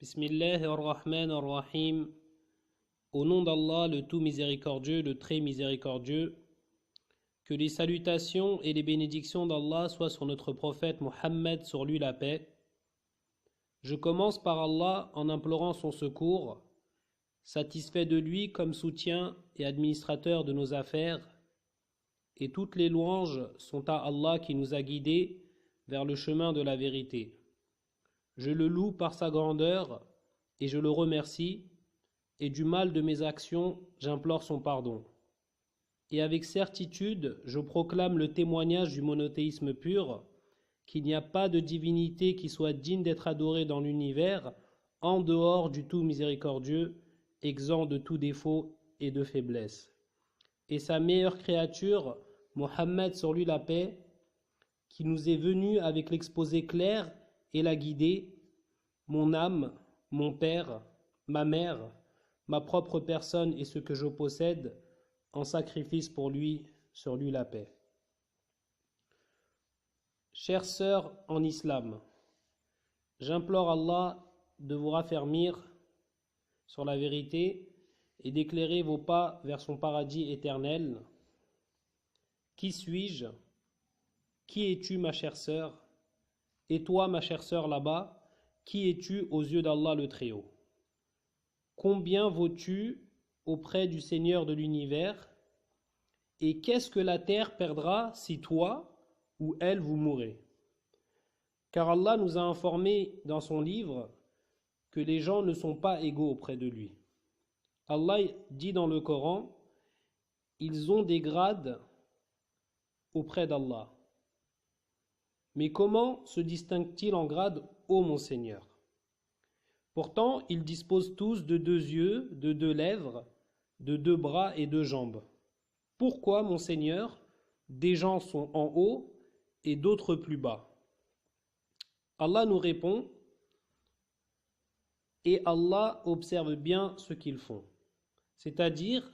Bismillahir-Rahmanir-Rahim. Au nom d'Allah, le tout miséricordieux, le très miséricordieux, que les salutations et les bénédictions d'Allah soient sur notre prophète Mohammed, sur lui la paix. Je commence par Allah en implorant son secours, satisfait de lui comme soutien et administrateur de nos affaires, et toutes les louanges sont à Allah qui nous a guidés vers le chemin de la vérité. Je le loue par sa grandeur et je le remercie, et du mal de mes actions, j'implore son pardon. Et avec certitude, je proclame le témoignage du monothéisme pur, qu'il n'y a pas de divinité qui soit digne d'être adorée dans l'univers, en dehors du tout miséricordieux, exempt de tout défaut et de faiblesse. Et sa meilleure créature, Mohammed, sur lui la paix, qui nous est venu avec l'exposé clair et l'a guidé, mon âme, mon père, ma mère, ma propre personne et ce que je possède, en sacrifice pour lui, sur lui la paix. Chères sœurs en islam, j'implore Allah de vous raffermir sur la vérité et d'éclairer vos pas vers son paradis éternel. Qui suis-je? Qui es-tu, ma chère sœur? Et toi, ma chère sœur là-bas, qui es-tu aux yeux d'Allah le Très-Haut? Combien vaux-tu auprès du Seigneur de l'univers? Et qu'est-ce que la terre perdra si toi ou elle vous mourrez? Car Allah nous a informé dans son livre que les gens ne sont pas égaux auprès de lui. Allah dit dans le Coran, ils ont des grades auprès d'Allah. Mais comment se distinguent-ils en grade, ô mon Seigneur? Pourtant, ils disposent tous de 2 yeux, de 2 lèvres, de 2 bras et 2 jambes. Pourquoi, mon Seigneur, des gens sont en haut et d'autres plus bas? Allah nous répond, et Allah observe bien ce qu'ils font. C'est-à-dire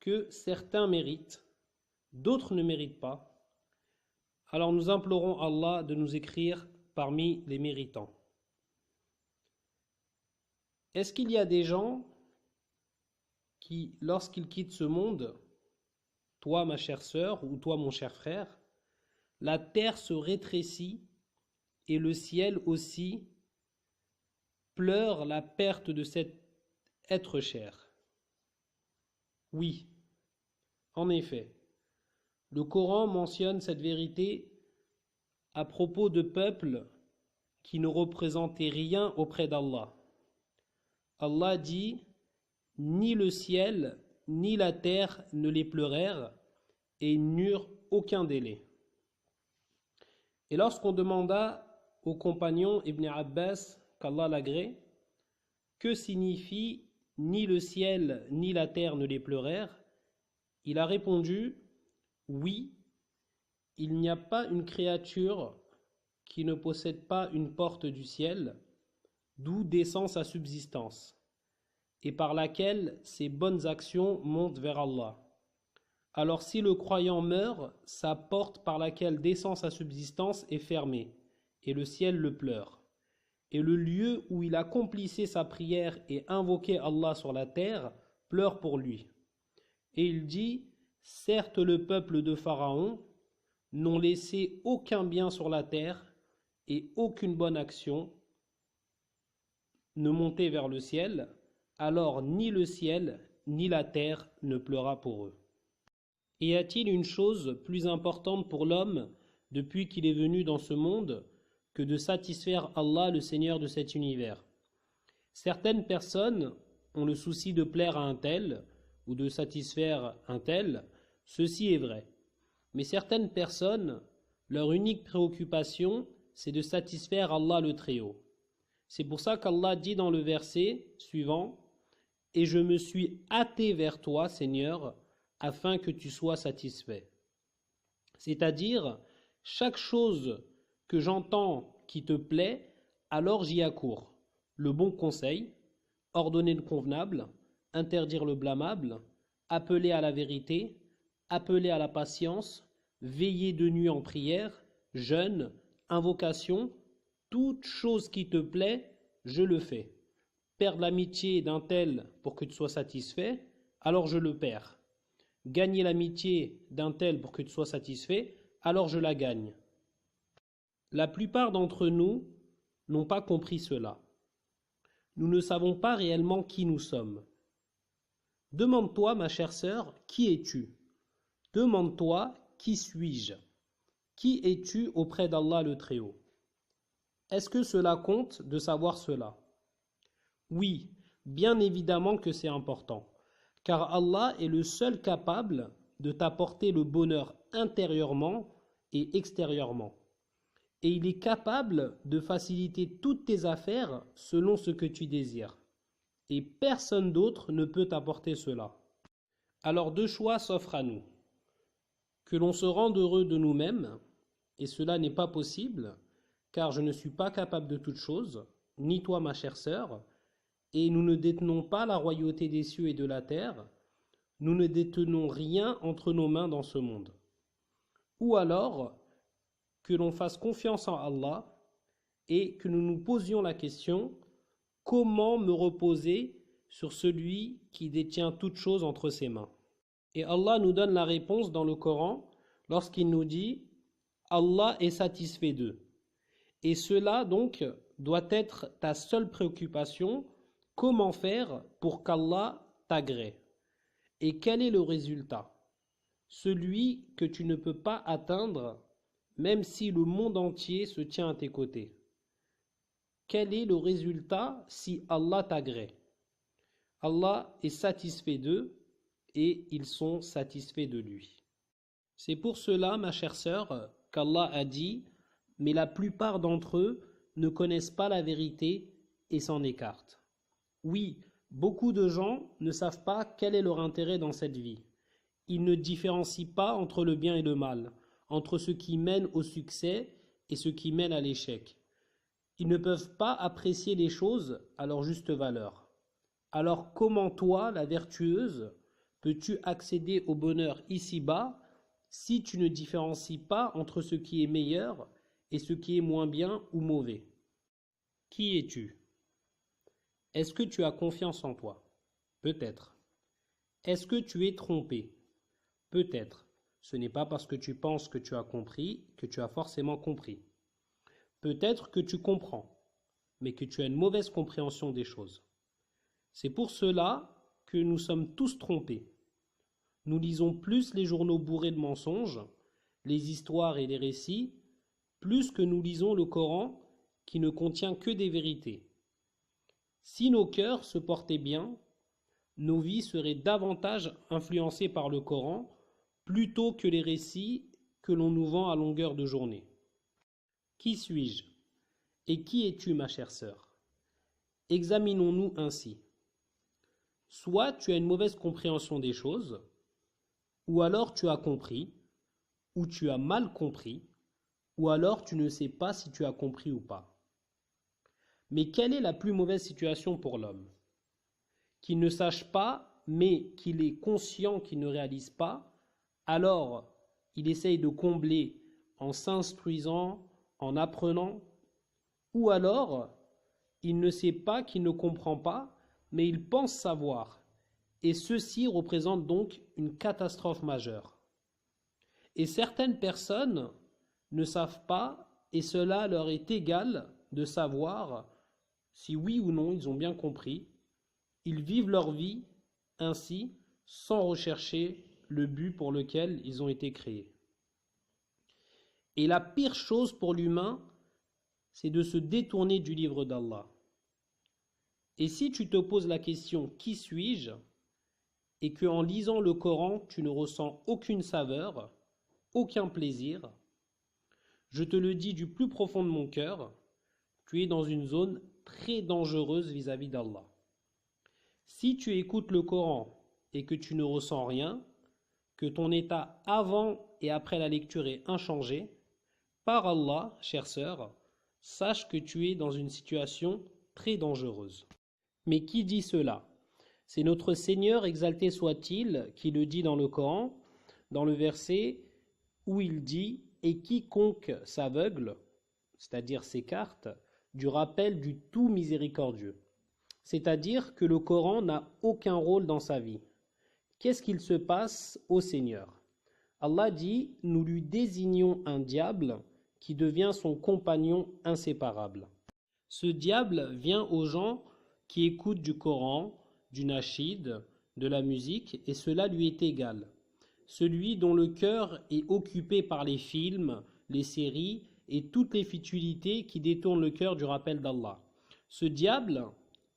que certains méritent, d'autres ne méritent pas. Alors nous implorons Allah de nous écrire parmi les méritants. Est-ce qu'il y a des gens qui, lorsqu'ils quittent ce monde, toi ma chère sœur ou toi mon cher frère, la terre se rétrécit et le ciel aussi pleure la perte de cet être cher? Oui, en effet. Le Coran mentionne cette vérité à propos de peuples qui ne représentaient rien auprès d'Allah. Allah dit, ni le ciel ni la terre ne les pleurèrent et ils n'eurent aucun délai. Et lorsqu'on demanda au compagnon Ibn Abbas, qu'Allah l'agrée, que signifie ni le ciel ni la terre ne les pleurèrent, il a répondu, oui, il n'y a pas une créature qui ne possède pas une porte du ciel, d'où descend sa subsistance, et par laquelle ses bonnes actions montent vers Allah. Alors si le croyant meurt, sa porte par laquelle descend sa subsistance est fermée, et le ciel le pleure. Et le lieu où il accomplissait sa prière et invoquait Allah sur la terre pleure pour lui. Et il dit, certes le peuple de Pharaon n'ont laissé aucun bien sur la terre et aucune bonne action ne montait vers le ciel, alors ni le ciel ni la terre ne pleura pour eux. Y a-t-il une chose plus importante pour l'homme depuis qu'il est venu dans ce monde que de satisfaire Allah, le Seigneur de cet univers? Certaines personnes ont le souci de plaire à un tel ou de satisfaire un tel, ceci est vrai. Mais certaines personnes, leur unique préoccupation, c'est de satisfaire Allah le Très-Haut. C'est pour ça qu'Allah dit dans le verset suivant, « Et je me suis hâté vers toi, Seigneur, afin que tu sois satisfait. » C'est-à-dire, chaque chose que j'entends qui te plaît, alors j'y accours. Le bon conseil, ordonner le convenable, interdire le blâmable, appeler à la vérité, appeler à la patience, veiller de nuit en prière, jeûne, invocation, toute chose qui te plaît, je le fais. perdre l'amitié d'un tel pour que tu sois satisfait, alors je le perds. Gagner l'amitié d'un tel pour que tu sois satisfait, alors je la gagne. La plupart d'entre nous n'ont pas compris cela. Nous ne savons pas réellement qui nous sommes. Demande-toi, ma chère sœur, qui es-tu? Demande-toi, qui suis-je? Qui es-tu auprès d'Allah le Très-Haut? Est-ce que cela compte de savoir cela? Oui, bien évidemment que c'est important, car Allah est le seul capable de t'apporter le bonheur intérieurement et extérieurement. Et il est capable de faciliter toutes tes affaires selon ce que tu désires. Et personne d'autre ne peut t'apporter cela. Alors deux choix s'offrent à nous. Que l'on se rende heureux de nous-mêmes, et cela n'est pas possible, car je ne suis pas capable de toute chose, ni toi ma chère sœur, et nous ne détenons pas la royauté des cieux et de la terre, nous ne détenons rien entre nos mains dans ce monde. Ou alors, que l'on fasse confiance en Allah et que nous nous posions la question: comment me reposer sur celui qui détient toutes choses entre ses mains? Et Allah nous donne la réponse dans le Coran lorsqu'il nous dit: Allah est satisfait d'eux. Et cela donc doit être ta seule préoccupation. Comment faire pour qu'Allah t'agrée? Et quel est le résultat? Celui que tu ne peux pas atteindre même si le monde entier se tient à tes côtés. Quel est le résultat si Allah t'agrée? Allah est satisfait d'eux et ils sont satisfaits de lui. C'est pour cela, ma chère sœur, qu'Allah a dit: mais la plupart d'entre eux ne connaissent pas la vérité et s'en écartent. Oui, beaucoup de gens ne savent pas quel est leur intérêt dans cette vie. Ils ne différencient pas entre le bien et le mal, entre ce qui mène au succès et ce qui mène à l'échec. Ils ne peuvent pas apprécier les choses à leur juste valeur. Alors comment toi, la vertueuse, peux-tu accéder au bonheur ici-bas si tu ne différencies pas entre ce qui est meilleur et ce qui est moins bien ou mauvais? Qui es-tu? Est-ce que tu as confiance en toi? Peut-être. Est-ce que tu es trompé? Peut-être. Ce n'est pas parce que tu penses que tu as compris que tu as forcément compris. Peut-être que tu comprends, mais que tu as une mauvaise compréhension des choses. C'est pour cela que nous sommes tous trompés. Nous lisons plus les journaux bourrés de mensonges, les histoires et les récits, plus que nous lisons le Coran qui ne contient que des vérités. Si nos cœurs se portaient bien, nos vies seraient davantage influencées par le Coran plutôt que les récits que l'on nous vend à longueur de journée. Qui suis-je? Et qui es-tu, ma chère sœur? Examinons-nous ainsi. Soit tu as une mauvaise compréhension des choses, ou alors tu as compris, ou tu as mal compris, ou alors tu ne sais pas si tu as compris ou pas. Mais quelle est la plus mauvaise situation pour l'homme? Qu'il ne sache pas, mais qu'il est conscient qu'il ne réalise pas, alors il essaye de combler en s'instruisant, en apprenant, ou alors il ne sait pas qu'il ne comprend pas, mais il pense savoir, et ceci représente donc une catastrophe majeure. Et certaines personnes ne savent pas, et cela leur est égal de savoir si oui ou non ils ont bien compris. Ils vivent leur vie ainsi sans rechercher le but pour lequel ils ont été créés. Et la pire chose pour l'humain, c'est de se détourner du livre d'Allah. Et si tu te poses la question « Qui suis-je » et qu'en lisant le Coran, tu ne ressens aucune saveur, aucun plaisir, je te le dis du plus profond de mon cœur, tu es dans une zone très dangereuse vis-à-vis d'Allah. Si tu écoutes le Coran et que tu ne ressens rien, que ton état avant et après la lecture est inchangé, par Allah, chère sœur, sache que tu es dans une situation très dangereuse. Mais qui dit cela? C'est notre Seigneur, exalté soit-il, qui le dit dans le Coran, dans le verset où il dit « Et quiconque s'aveugle », c'est-à-dire s'écarte, du rappel du tout miséricordieux. c'est-à-dire que le Coran n'a aucun rôle dans sa vie. Qu'est-ce qu'il se passe au Seigneur? Allah dit, nous lui désignons un diable qui devient son compagnon inséparable. Ce diable vient aux gens qui écoutent du Coran, du Nachid, de la musique, et cela lui est égal. Celui dont le cœur est occupé par les films, les séries et toutes les futilités qui détournent le cœur du rappel d'Allah. Ce diable,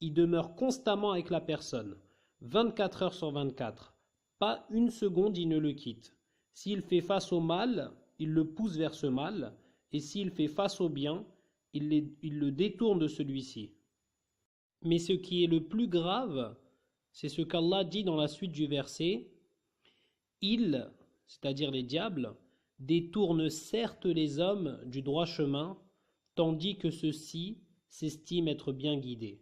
il demeure constamment avec la personne, 24 heures sur 24. Pas une seconde il ne le quitte. S'il fait face au mal, il le pousse vers ce mal, et s'il fait face au bien, il le détourne de celui-ci. Mais ce qui est le plus grave, c'est ce qu'Allah dit dans la suite du verset. Ils, c'est-à-dire les diables, détournent certes les hommes du droit chemin, tandis que ceux-ci s'estiment être bien guidés.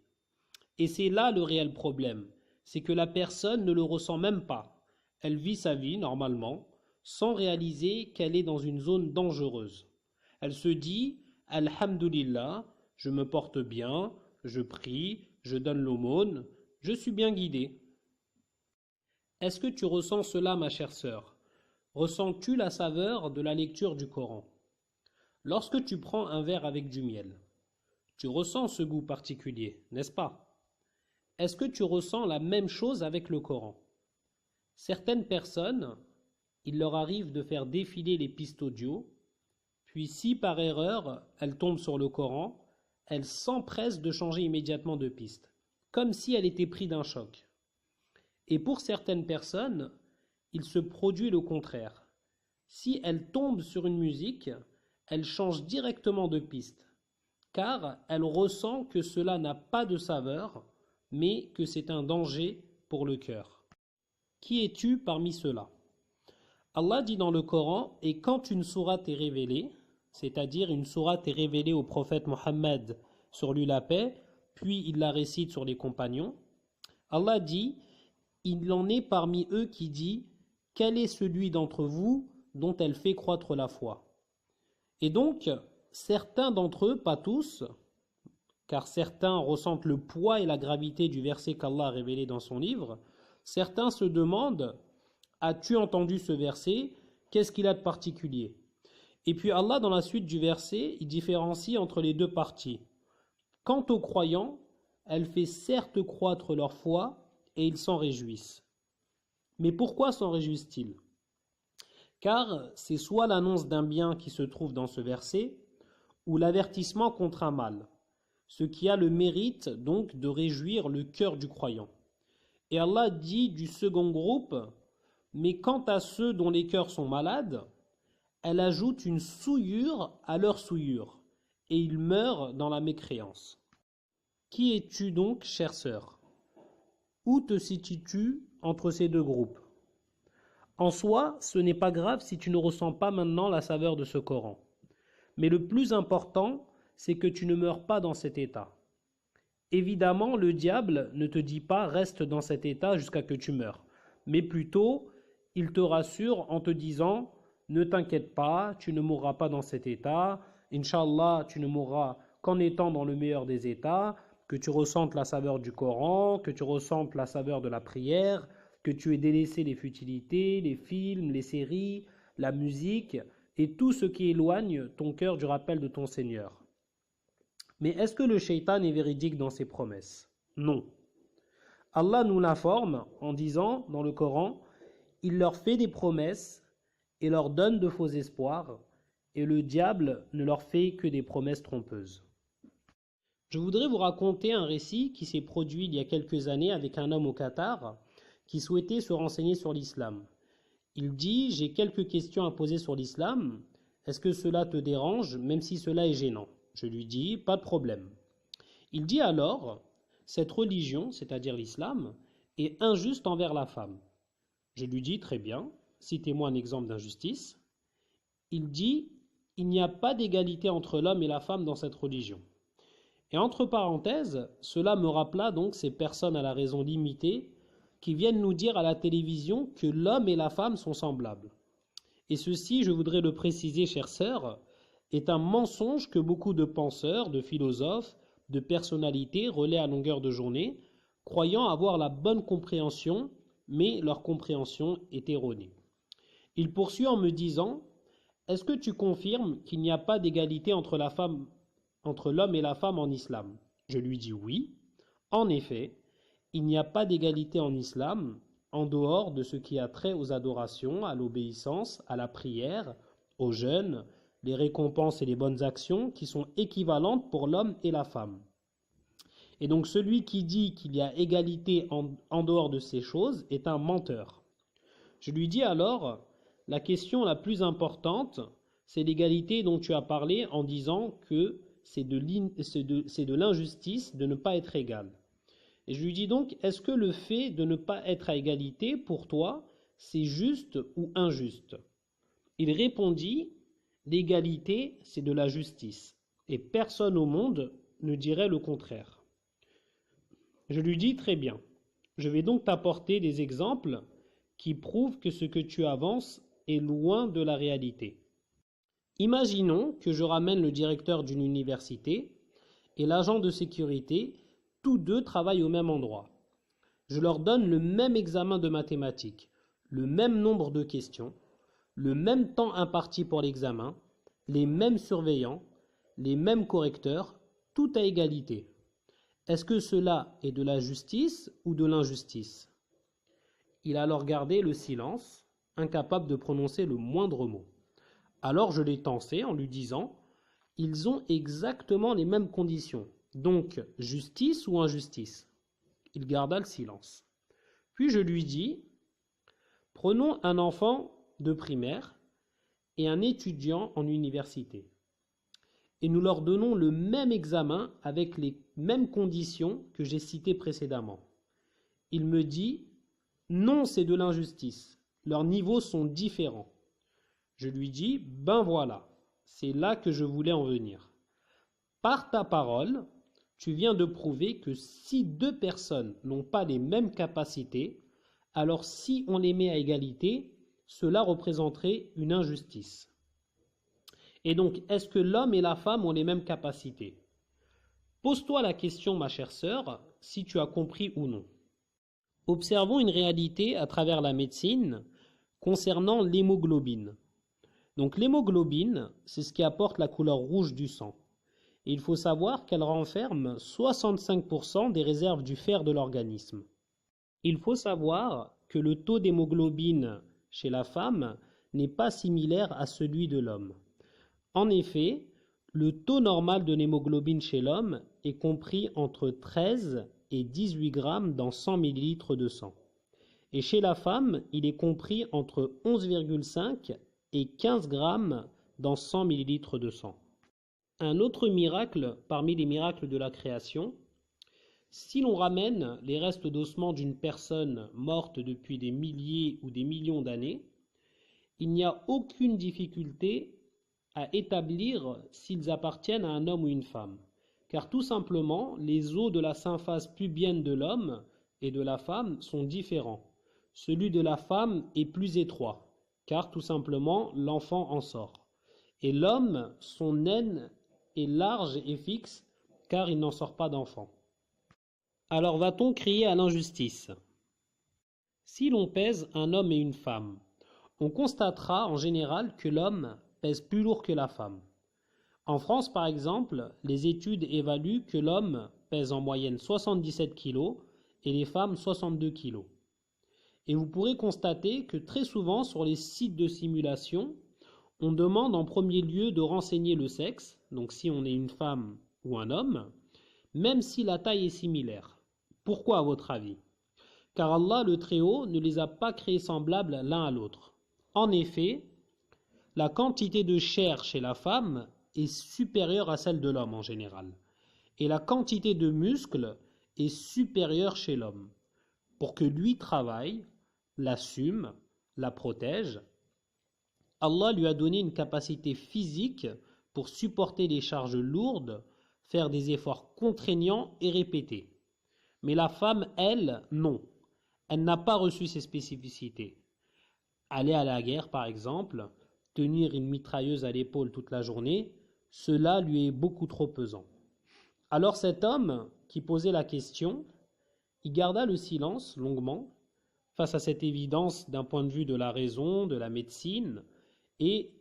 Et c'est là le réel problème, c'est que la personne ne le ressent même pas. Elle vit sa vie normalement, sans réaliser qu'elle est dans une zone dangereuse. Elle se dit « Alhamdulillah, je me porte bien, je prie, je donne l'aumône, je suis bien guidé. » Est-ce que tu ressens cela, ma chère sœur? Ressens-tu la saveur de la lecture du Coran? Lorsque tu prends un verre avec du miel, tu ressens ce goût particulier, n'est-ce pas? Est-ce que tu ressens la même chose avec le Coran? Certaines personnes, il leur arrive de faire défiler les pistes audio, puis si par erreur elles tombent sur le Coran, elles s'empressent de changer immédiatement de piste, comme si elles étaient prises d'un choc. Et pour certaines personnes, il se produit le contraire. Si elles tombent sur une musique, elles changent directement de piste, car elles ressentent que cela n'a pas de saveur, mais que c'est un danger pour le cœur. Qui es-tu parmi ceux-là? Allah dit dans le Coran, et quand une sourate est révélée, c'est-à-dire une sourate est révélée au prophète Mohammed sur lui la paix, puis il la récite sur les compagnons, Allah dit, il en est parmi eux qui dit, quel est celui d'entre vous dont elle fait croître la foi? Et donc, certains d'entre eux, pas tous, car certains ressentent le poids et la gravité du verset qu'Allah a révélé dans son livre, certains se demandent, as-tu entendu ce verset? Qu'est-ce qu'il a de particulier? Et puis Allah, dans la suite du verset, il différencie entre les deux parties. Quant aux croyants, elle fait certes croître leur foi et ils s'en réjouissent. Mais pourquoi s'en réjouissent-ils? Car c'est soit l'annonce d'un bien qui se trouve dans ce verset, ou l'avertissement contre un mal, ce qui a le mérite donc de réjouir le cœur du croyant. Et Allah dit du second groupe, mais quant à ceux dont les cœurs sont malades, elle ajoute une souillure à leur souillure, et ils meurent dans la mécréance. Qui es-tu donc, chère sœur? Où te situes-tu entre ces deux groupes? En soi, ce n'est pas grave si tu ne ressens pas maintenant la saveur de ce Coran. Mais le plus important, c'est que tu ne meurs pas dans cet état. Évidemment, le diable ne te dit pas « reste dans cet état jusqu'à que tu meurs », mais plutôt, il te rassure en te disant « ne t'inquiète pas, tu ne mourras pas dans cet état, Inch'Allah, tu ne mourras qu'en étant dans le meilleur des états », que tu ressentes la saveur du Coran, que tu ressentes la saveur de la prière, que tu aies délaissé les futilités, les films, les séries, la musique et tout ce qui éloigne ton cœur du rappel de ton Seigneur. Mais est-ce que le shaitan est véridique dans ses promesses? Non. Allah nous l'informe en disant dans le Coran, il leur fait des promesses et leur donne de faux espoirs, et le diable ne leur fait que des promesses trompeuses. Je voudrais vous raconter un récit qui s'est produit il y a quelques années avec un homme au Qatar qui souhaitait se renseigner sur l'islam. Il dit « J'ai quelques questions à poser sur l'islam. Est-ce que cela te dérange, même si cela est gênant ?» Je lui dis « Pas de problème. » Il dit alors « Cette religion, c'est-à-dire l'islam, est injuste envers la femme. » Je lui dis « Très bien, citez-moi un exemple d'injustice. » Il dit « Il n'y a pas d'égalité entre l'homme et la femme dans cette religion. » Et entre parenthèses, cela me rappela donc ces personnes à la raison limitée qui viennent nous dire à la télévision que l'homme et la femme sont semblables. Et ceci, je voudrais le préciser, chères sœurs, est un mensonge que beaucoup de penseurs, de philosophes, de personnalité relaient à longueur de journée, croyant avoir la bonne compréhension, mais leur compréhension est erronée. Il poursuit en me disant: est-ce que tu confirmes qu'il n'y a pas d'égalité entre l'homme et la femme en islam? Je lui dis oui. En effet, il n'y a pas d'égalité en islam en dehors de ce qui a trait aux adorations, à l'obéissance, à la prière, au jeûne, les récompenses et les bonnes actions qui sont équivalentes pour l'homme et la femme. Et donc celui qui dit qu'il y a égalité en dehors de ces choses est un menteur. Je lui dis alors: la question la plus importante, c'est l'égalité dont tu as parlé en disant que c'est de l'injustice de ne pas être égal. Et je lui dis donc: est-ce que le fait de ne pas être à égalité, pour toi, c'est juste ou injuste? Il répondit: l'égalité, c'est de la justice, et personne au monde ne dirait le contraire. Je lui dis: très bien, je vais donc t'apporter des exemples qui prouvent que ce que tu avances est loin de la réalité. Imaginons que je ramène le directeur d'une université et l'agent de sécurité, tous deux travaillent au même endroit. Je leur donne le même examen de mathématiques, le même nombre de questions, le même temps imparti pour l'examen, les mêmes surveillants, les mêmes correcteurs, tout à égalité. Est-ce que cela est de la justice ou de l'injustice? Il a alors gardé le silence, incapable de prononcer le moindre mot. Alors je l'ai tensé en lui disant: ils ont exactement les mêmes conditions, donc justice ou injustice? Il garda le silence. Puis je lui dis: prenons un enfant de primaire et un étudiant en université, et nous leur donnons le même examen avec les mêmes conditions que j'ai citées précédemment. Il me dit: non, c'est de l'injustice, leurs niveaux sont différents. Je lui dis: ben voilà, c'est là que je voulais en venir. Par ta parole, tu viens de prouver que si deux personnes n'ont pas les mêmes capacités, alors si on les met à égalité, cela représenterait une injustice. Et donc, est-ce que l'homme et la femme ont les mêmes capacités? Pose-toi la question, ma chère sœur, si tu as compris ou non. Observons une réalité à travers la médecine concernant l'hémoglobine. Donc l'hémoglobine, c'est ce qui apporte la couleur rouge du sang. Et il faut savoir qu'elle renferme 65% des réserves du fer de l'organisme. Il faut savoir que le taux d'hémoglobine chez la femme n'est pas similaire à celui de l'homme. En effet, le taux normal de l'hémoglobine chez l'homme est compris entre 13 et 18 grammes dans 100 ml de sang. Et chez la femme, il est compris entre 11,5 et 15 grammes dans 100 ml de sang. Un autre miracle parmi les miracles de la création: si l'on ramène les restes d'ossements d'une personne morte depuis des milliers ou des millions d'années, il n'y a aucune difficulté à établir s'ils appartiennent à un homme ou une femme, car tout simplement les os de la symphyse pubienne de l'homme et de la femme sont différents. Celui de la femme est plus étroit, car tout simplement l'enfant en sort. Et l'homme, son naine est large et fixe, car il n'en sort pas d'enfant. Alors va-t-on crier à l'injustice? Si l'on pèse un homme et une femme, on constatera en général que l'homme pèse plus lourd que la femme. En France, par exemple, les études évaluent que l'homme pèse en moyenne 77 kg et les femmes 62 kg. Et vous pourrez constater que très souvent sur les sites de simulation, on demande en premier lieu de renseigner le sexe, donc si on est une femme ou un homme, même si la taille est similaire. Pourquoi à votre avis? Car Allah le Très-Haut ne les a pas créés semblables l'un à l'autre. En effet, la quantité de chair chez la femme est supérieure à celle de l'homme en général, et la quantité de muscles est supérieure chez l'homme. Pour que lui travaille, l'assume, la protège, Allah lui a donné une capacité physique pour supporter les charges lourdes, faire des efforts contraignants et répétés. Mais la femme, elle, non. Elle n'a pas reçu ces spécificités. Aller à la guerre, par exemple, tenir une mitrailleuse à l'épaule toute la journée, cela lui est beaucoup trop pesant. Alors cet homme qui posait la question, il garda le silence longuement face à cette évidence d'un point de vue de la raison, de la médecine, et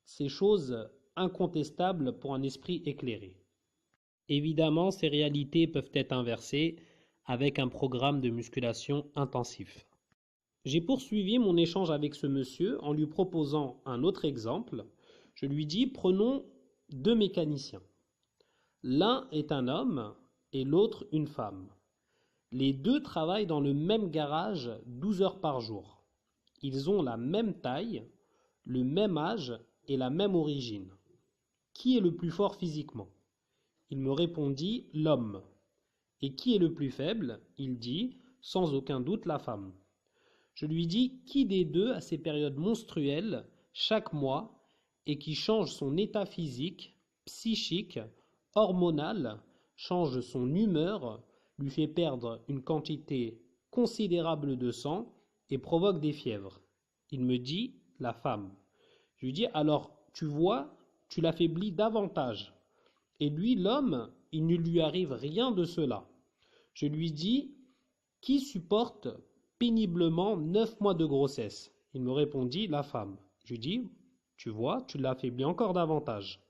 ces choses incontestables pour un esprit éclairé. Évidemment, ces réalités peuvent être inversées avec un programme de musculation intensif. J'ai poursuivi mon échange avec ce monsieur en lui proposant un autre exemple. Je lui dis, prenons deux mécaniciens. L'un est un homme et l'autre une femme. Les deux travaillent dans le même garage 12 heures par jour. Ils ont la même taille, le même âge et la même origine. Qui est le plus fort physiquement? Il me répondit, l'homme. Et qui est le plus faible? Il dit, sans aucun doute, la femme. Je lui dis, qui des deux a ses périodes menstruelles chaque mois et qui change son état physique, psychique, hormonal, change son humeur, lui fait perdre une quantité considérable de sang et provoque des fièvres? Il me dit, la femme. Je lui dis, alors, tu vois, tu l'affaiblis davantage. Et lui, l'homme, il ne lui arrive rien de cela. Je lui dis, qui supporte péniblement 9 mois de grossesse? Il me répondit, la femme. Je lui dis, tu vois, tu l'affaiblis encore davantage.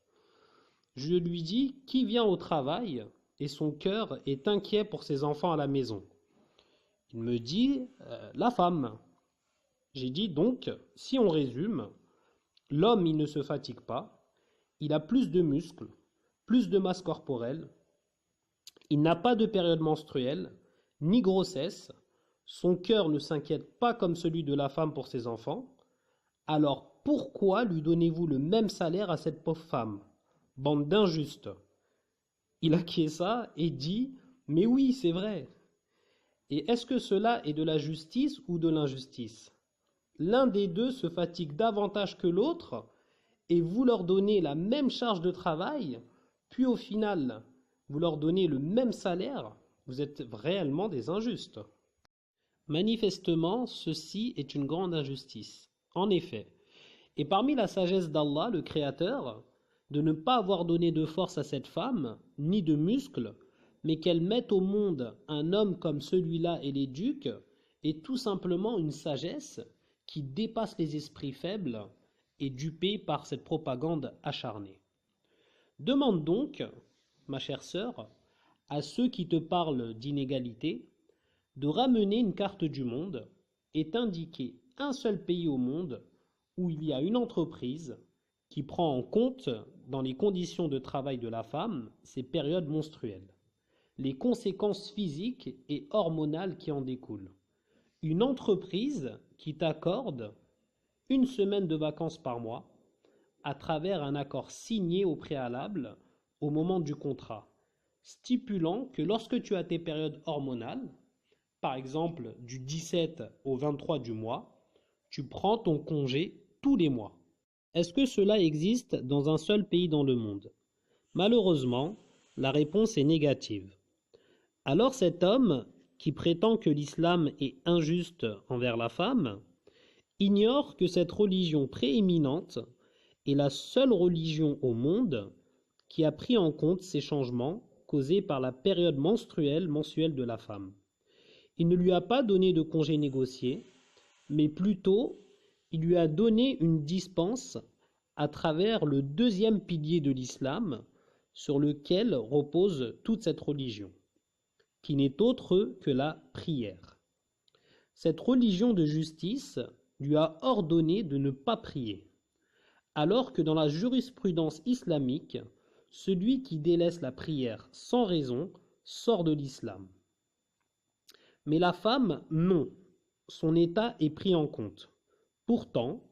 Je lui dis, qui vient au travail et son cœur est inquiet pour ses enfants à la maison? Il me dit, la femme. J'ai dit, donc, si on résume, l'homme, il ne se fatigue pas, il a plus de muscles, plus de masse corporelle, il n'a pas de période menstruelle, ni grossesse, son cœur ne s'inquiète pas comme celui de la femme pour ses enfants, alors pourquoi lui donnez-vous le même salaire à cette pauvre femme? Bande d'injustes. Il acquiesça et dit, mais oui, c'est vrai. Et est-ce que cela est de la justice ou de l'injustice? L'un des deux se fatigue davantage que l'autre, et vous leur donnez la même charge de travail, puis au final, vous leur donnez le même salaire, vous êtes réellement des injustes. Manifestement, ceci est une grande injustice. En effet, et parmi la sagesse d'Allah, le Créateur, de ne pas avoir donné de force à cette femme, ni de muscles, mais qu'elle mette au monde un homme comme celui-là et l'éduque, est tout simplement une sagesse qui dépasse les esprits faibles et dupés par cette propagande acharnée. Demande donc, ma chère sœur, à ceux qui te parlent d'inégalité, de ramener une carte du monde et d'indiquer un seul pays au monde où il y a une entreprise qui prend en compte, dans les conditions de travail de la femme, ses périodes menstruelles, les conséquences physiques et hormonales qui en découlent. Une entreprise qui t'accorde une semaine de vacances par mois à travers un accord signé au préalable au moment du contrat, stipulant que lorsque tu as tes périodes hormonales, par exemple du 17 au 23 du mois, tu prends ton congé tous les mois. Est-ce que cela existe dans un seul pays dans le monde? Malheureusement, la réponse est négative. Alors cet homme, qui prétend que l'islam est injuste envers la femme, ignore que cette religion prééminente est la seule religion au monde qui a pris en compte ces changements causés par la période menstruelle mensuelle de la femme. Il ne lui a pas donné de congé négocié, mais plutôt il lui a donné une dispense à travers le deuxième pilier de l'islam sur lequel repose toute cette religion, qui n'est autre que la prière. Cette religion de justice lui a ordonné de ne pas prier, alors que dans la jurisprudence islamique, celui qui délaisse la prière sans raison sort de l'islam. Mais la femme, non, son état est pris en compte. Pourtant,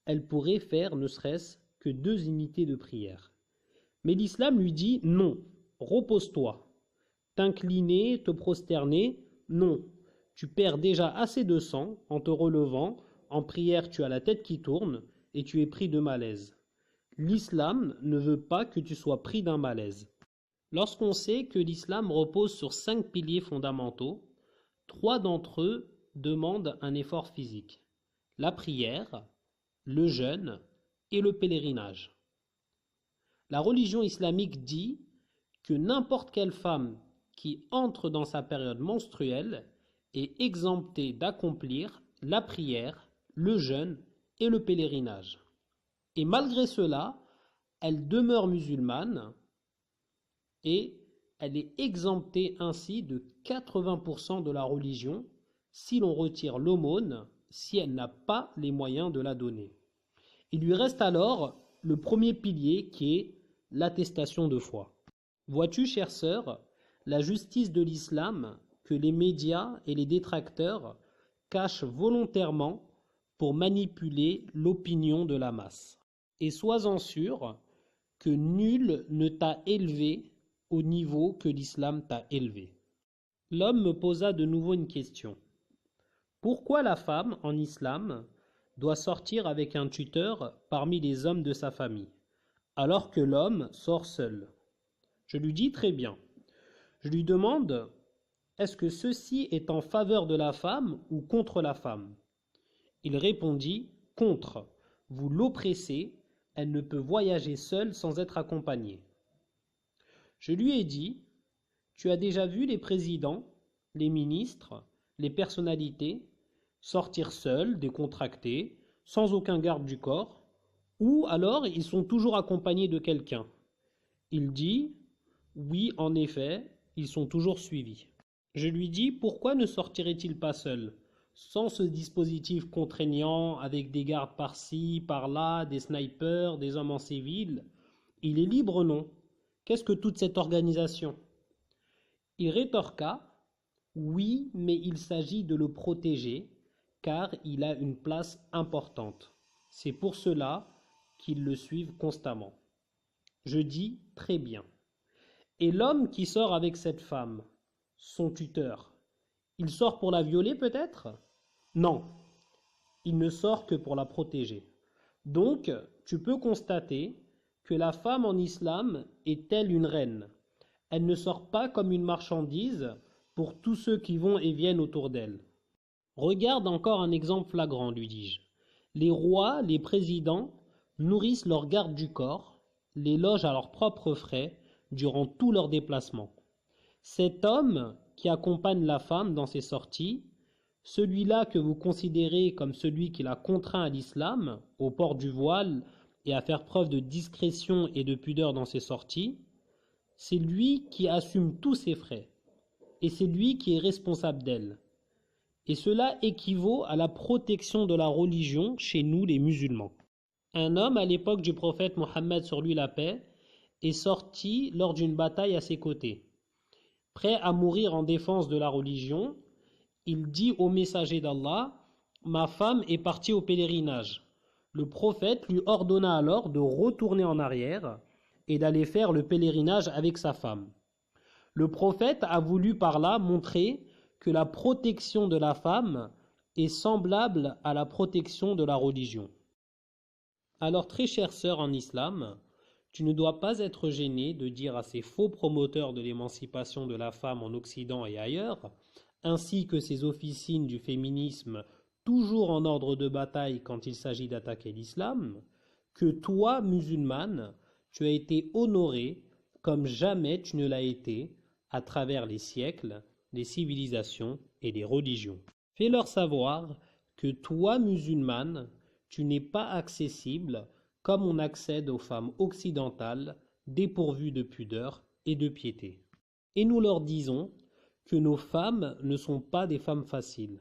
elle pourrait faire ne serait-ce que 2 unités de prière. Mais l'islam lui dit non, repose-toi. T'incliner, te prosterner, non. Tu perds déjà assez de sang en te relevant, en prière tu as la tête qui tourne et tu es pris de malaise. L'islam ne veut pas que tu sois pris d'un malaise. Lorsqu'on sait que l'islam repose sur 5 piliers fondamentaux, 3 d'entre eux demandent un effort physique: la prière, le jeûne et le pèlerinage. La religion islamique dit que n'importe quelle femme qui entre dans sa période menstruelle est exemptée d'accomplir la prière, le jeûne et le pèlerinage. Et malgré cela, elle demeure musulmane et elle est exemptée ainsi de 80% de la religion si l'on retire l'aumône, si elle n'a pas les moyens de la donner. Il lui reste alors le premier pilier qui est l'attestation de foi. Vois-tu, chère sœur, la justice de l'islam que les médias et les détracteurs cachent volontairement pour manipuler l'opinion de la masse. Et sois-en sûr que nul ne t'a élevé au niveau que l'islam t'a élevé. L'homme me posa de nouveau une question. Pourquoi la femme, en islam, doit sortir avec un tuteur parmi les hommes de sa famille, alors que l'homme sort seul? Je lui dis très bien. Je lui demande, est-ce que ceci est en faveur de la femme ou contre la femme? Il répondit, contre. Vous l'oppressez, elle ne peut voyager seule sans être accompagnée. Je lui ai dit, tu as déjà vu les présidents, les ministres, les personnalités sortir seuls, décontractés, sans aucun garde du corps, ou alors ils sont toujours accompagnés de quelqu'un? Il dit, oui, en effet, ils sont toujours suivis. Je lui dis, pourquoi ne sortirait-il pas seul, sans ce dispositif contraignant, avec des gardes par-ci, par-là, des snipers, des hommes en civil? Il est libre, non? Qu'est-ce que toute cette organisation? Il rétorqua, oui, mais il s'agit de le protéger, car il a une place importante. C'est pour cela qu'ils le suivent constamment. Je dis, très bien. Et l'homme qui sort avec cette femme, son tuteur, il sort pour la violer peut-être? Non, il ne sort que pour la protéger. Donc, tu peux constater que la femme en islam est telle une reine. Elle ne sort pas comme une marchandise pour tous ceux qui vont et viennent autour d'elle. Regarde encore un exemple flagrant, lui dis-je. Les rois, les présidents nourrissent leurs gardes du corps, les logent à leurs propres frais durant tous leurs déplacements. Cet homme qui accompagne la femme dans ses sorties, celui-là que vous considérez comme celui qui l'a contraint à l'islam, au port du voile et à faire preuve de discrétion et de pudeur dans ses sorties, c'est lui qui assume tous ses frais, et c'est lui qui est responsable d'elle. Et cela équivaut à la protection de la religion chez nous les musulmans. Un homme à l'époque du prophète Mohammed sur lui la paix est sorti lors d'une bataille à ses côtés. Prêt à mourir en défense de la religion, il dit au messager d'Allah, « Ma femme est partie au pèlerinage. » Le prophète lui ordonna alors de retourner en arrière et d'aller faire le pèlerinage avec sa femme. Le prophète a voulu par là montrer que la protection de la femme est semblable à la protection de la religion. Alors, très chère sœur en islam, tu ne dois pas être gênée de dire à ces faux promoteurs de l'émancipation de la femme en Occident et ailleurs, ainsi que ces officines du féminisme toujours en ordre de bataille quand il s'agit d'attaquer l'islam, que toi, musulmane, tu as été honorée comme jamais tu ne l'as été à travers les siècles, les civilisations et les religions. Fais-leur savoir que toi, musulmane, tu n'es pas accessible comme on accède aux femmes occidentales dépourvues de pudeur et de piété. Et nous leur disons que nos femmes ne sont pas des femmes faciles.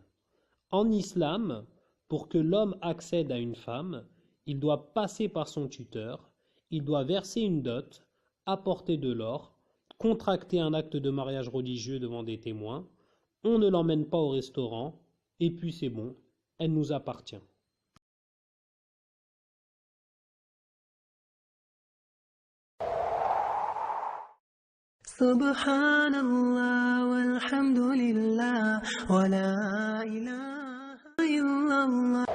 En islam, pour que l'homme accède à une femme, il doit passer par son tuteur, il doit verser une dot, apporter de l'or, contracter un acte de mariage religieux devant des témoins, on ne l'emmène pas au restaurant, et puis c'est bon, elle nous appartient. Subhanallah walhamdulillah wa la ilaha illallah.